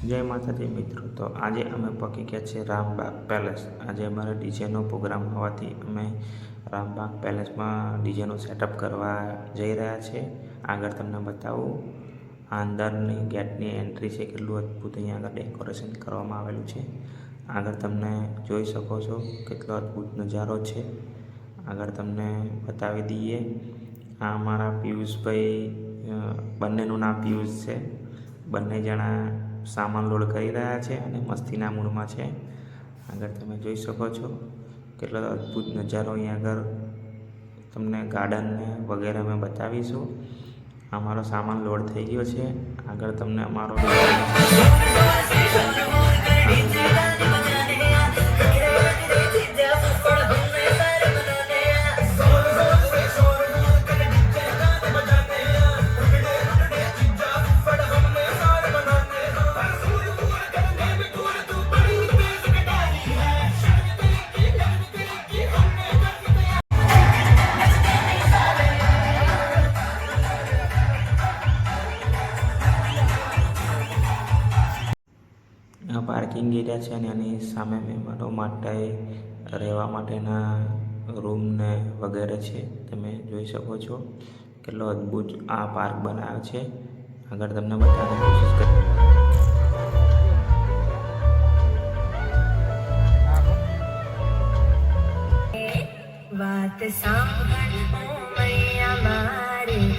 જય માતાજી મિત્રો, તો આજે અમે પહોંચી ગયા છીએ રામબાગ પેલેસ। આજે અમારે ડીજેનો પ્રોગ્રામ હોવાથી અમે રામબાગ પેલેસમાં ડીજેનું સેટઅપ કરવા જઈ રહ્યા છે। આગળ તમને બતાવું, આ અંદરની ગેટની એન્ટ્રી છે, કેટલું અદ્ભુત અહીંયા આગળ ડેકોરેશન કરવામાં આવેલું છે। આગળ તમને જોઈ શકો છો કેટલો અદ્ભુત નજારો છે। આગળ તમને બતાવી દઈએ, આ અમારા પિયુષભાઈ, બંનેનું નામ પિયુષ છે। બંને જણા સામાન લોડ કરી રહ્યા છે અને મસ્તીના મૂડમાં છે। આગળ તમે જોઈ શકો છો કેટલો અદ્ભુત નજારો અહીંયા આગળ તમને ગાર્ડનને વગેરે અમે બતાવીશું। અમારો સામાન લોડ થઈ ગયો છે। આગળ તમને અમારો પાર્કિંગ એરિયા છે અને એની સામે મહેમાનો માટે રહેવા માટેના રૂમ ને વગેરે છે। તમે જોઈ શકો છો કેટલો અદ્ભુત આ પાર્ક બનાવ્યો છે। આગળ તમને બતાવવાની કોશિશ કરી વાત સાંભળ મૈયા મારી।